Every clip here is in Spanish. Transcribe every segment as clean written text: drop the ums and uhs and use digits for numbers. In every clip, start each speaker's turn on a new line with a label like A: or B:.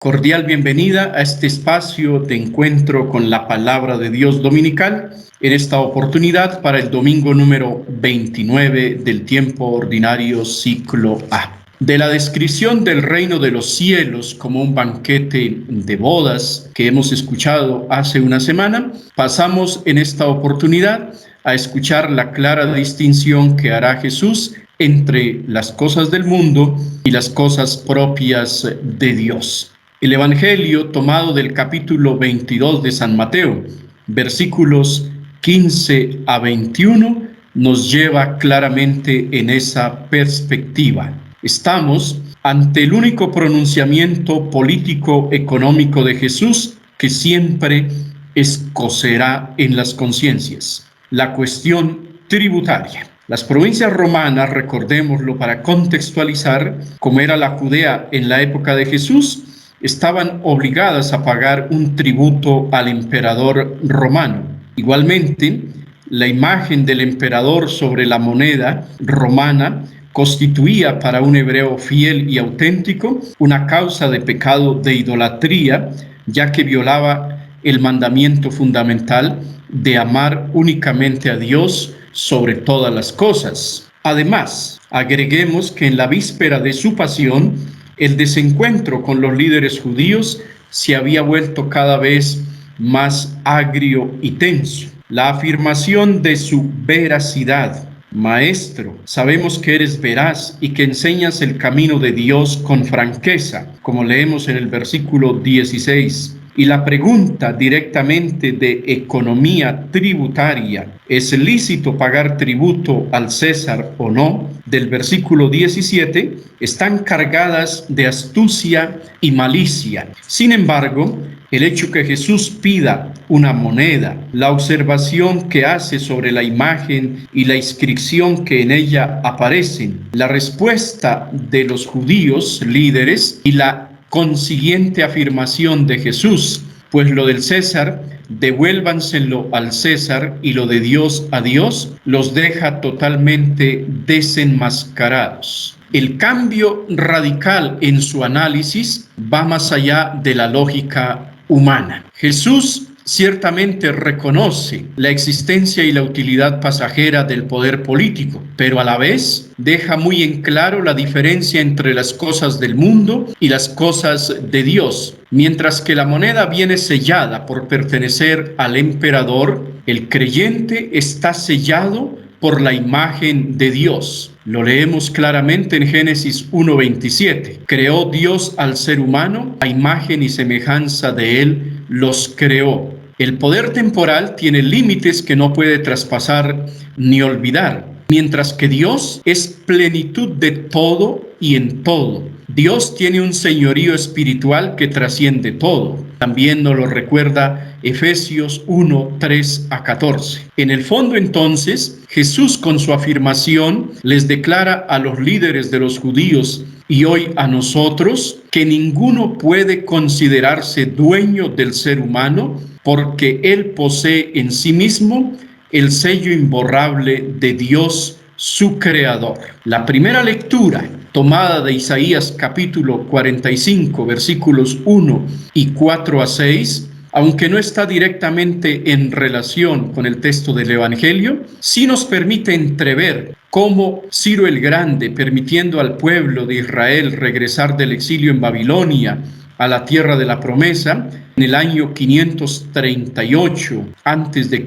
A: Cordial bienvenida a este espacio de encuentro con la Palabra de Dios dominical, en esta oportunidad para el domingo número 29 del tiempo ordinario ciclo A. De la descripción del reino de los cielos como un banquete de bodas que hemos escuchado hace una semana, pasamos en esta oportunidad a escuchar la clara distinción que hará Jesús entre las cosas del mundo y las cosas propias de Dios. El Evangelio tomado del capítulo 22 de San Mateo, versículos 15 a 21, nos lleva claramente en esa perspectiva. Estamos ante el único pronunciamiento político-económico de Jesús que siempre escocerá en las conciencias: la cuestión tributaria. Las provincias romanas, recordémoslo para contextualizar, como era la Judea en la época de Jesús, estaban obligadas a pagar un tributo al emperador romano. Igualmente, la imagen del emperador sobre la moneda romana constituía para un hebreo fiel y auténtico una causa de pecado de idolatría, ya que violaba el mandamiento fundamental de amar únicamente a Dios sobre todas las cosas. Además, agreguemos que en la víspera de su pasión, el desencuentro con los líderes judíos se había vuelto cada vez más agrio y tenso. La afirmación de su veracidad: Maestro, sabemos que eres veraz y que enseñas el camino de Dios con franqueza, como leemos en el versículo 16. Y la pregunta directamente de economía tributaria: ¿es lícito pagar tributo al César o no?, del versículo 17, están cargadas de astucia y malicia. Sin embargo, el hecho que Jesús pida una moneda, la observación que hace sobre la imagen y la inscripción que en ella aparecen, la respuesta de los judíos líderes y la consiguiente afirmación de Jesús: pues lo del César, devuélvanselo al César, y lo de Dios a Dios, los deja totalmente desenmascarados. El cambio radical en su análisis va más allá de la lógica humana. Jesús ciertamente reconoce la existencia y la utilidad pasajera del poder político, pero a la vez deja muy en claro la diferencia entre las cosas del mundo y las cosas de Dios. Mientras que la moneda viene sellada por pertenecer al emperador, el creyente está sellado por la imagen de Dios. Lo leemos claramente en Génesis 1:27. Creó Dios al ser humano, a imagen y semejanza de él los creó. El poder temporal tiene límites que no puede traspasar ni olvidar, mientras que Dios es plenitud de todo y en todo. Dios tiene un señorío espiritual que trasciende todo. También nos lo recuerda Efesios 1:3-14. En el fondo, entonces, Jesús con su afirmación les declara a los líderes de los judíos y hoy a nosotros que ninguno puede considerarse dueño del ser humano, porque él posee en sí mismo el sello imborrable de Dios, su creador. La primera lectura, tomada de Isaías capítulo 45, versículos 1 y 4-6, aunque no está directamente en relación con el texto del Evangelio, sí nos permite entrever cómo Ciro el Grande, permitiendo al pueblo de Israel regresar del exilio en Babilonia a la tierra de la promesa, en el año 538 a.C.,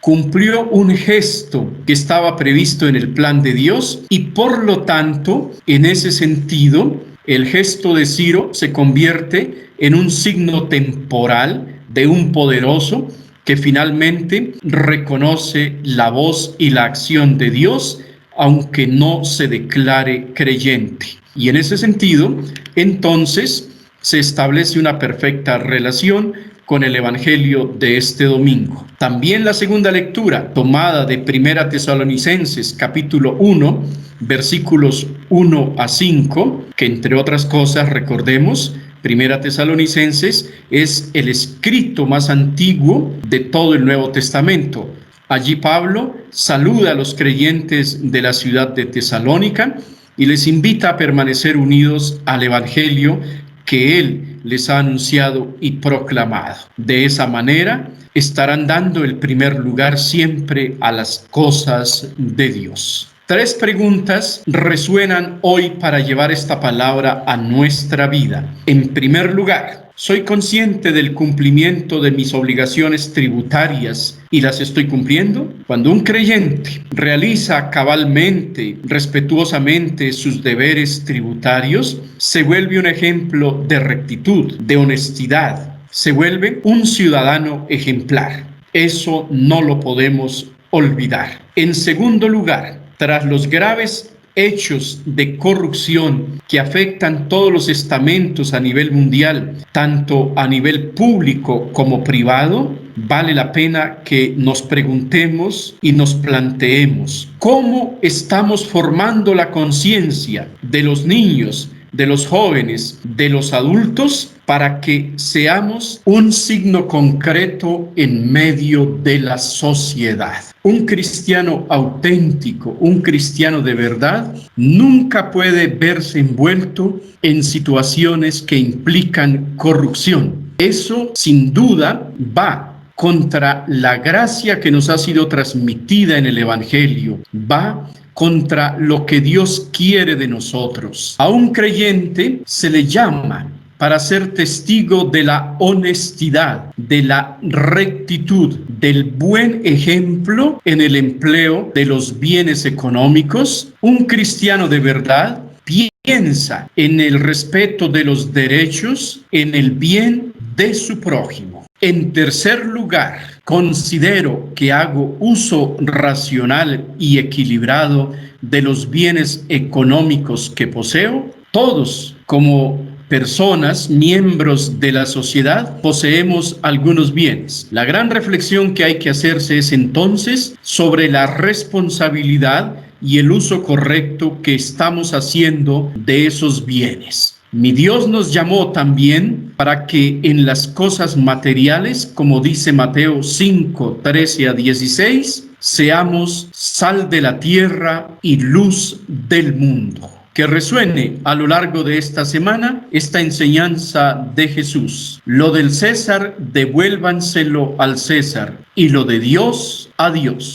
A: cumplió un gesto que estaba previsto en el plan de Dios, y por lo tanto, en ese sentido, el gesto de Ciro se convierte en un signo temporal de un poderoso que finalmente reconoce la voz y la acción de Dios, aunque no se declare creyente. Y en ese sentido, entonces, se establece una perfecta relación con el Evangelio de este domingo. También la segunda lectura, tomada de Primera Tesalonicenses, capítulo 1, versículos 1-5, que entre otras cosas, recordemos, Primera Tesalonicenses es el escrito más antiguo de todo el Nuevo Testamento. Allí Pablo saluda a los creyentes de la ciudad de Tesalónica y les invita a permanecer unidos al Evangelio que él les ha anunciado y proclamado. De esa manera, estarán dando el primer lugar siempre a las cosas de Dios. 3 preguntas resuenan hoy para llevar esta palabra a nuestra vida. En primer lugar, ¿soy consciente del cumplimiento de mis obligaciones tributarias y las estoy cumpliendo? Cuando un creyente realiza cabalmente, respetuosamente sus deberes tributarios, se vuelve un ejemplo de rectitud, de honestidad, se vuelve un ciudadano ejemplar. Eso no lo podemos olvidar. En segundo lugar, tras los graves hechos de corrupción que afectan todos los estamentos a nivel mundial, tanto a nivel público como privado, vale la pena que nos preguntemos y nos planteemos cómo estamos formando la conciencia de los niños, de los jóvenes, de los adultos, para que seamos un signo concreto en medio de la sociedad. Un cristiano auténtico, un cristiano de verdad, nunca puede verse envuelto en situaciones que implican corrupción. Eso, sin duda, va contra la gracia que nos ha sido transmitida en el Evangelio, va contra lo que Dios quiere de nosotros. A un creyente se le llama para ser testigo de la honestidad, de la rectitud, del buen ejemplo en el empleo de los bienes económicos. Un cristiano de verdad piensa en el respeto de los derechos, en el bien de su prójimo. En tercer lugar, considero que hago uso racional y equilibrado de los bienes económicos que poseo. Todos, como personas, miembros de la sociedad, poseemos algunos bienes. La gran reflexión que hay que hacerse es entonces sobre la responsabilidad y el uso correcto que estamos haciendo de esos bienes. Mi Dios nos llamó también para que en las cosas materiales, como dice Mateo 5, 13 a 16, seamos sal de la tierra y luz del mundo. Que resuene a lo largo de esta semana esta enseñanza de Jesús. Lo del César, devuélvanselo al César, y lo de Dios, a Dios.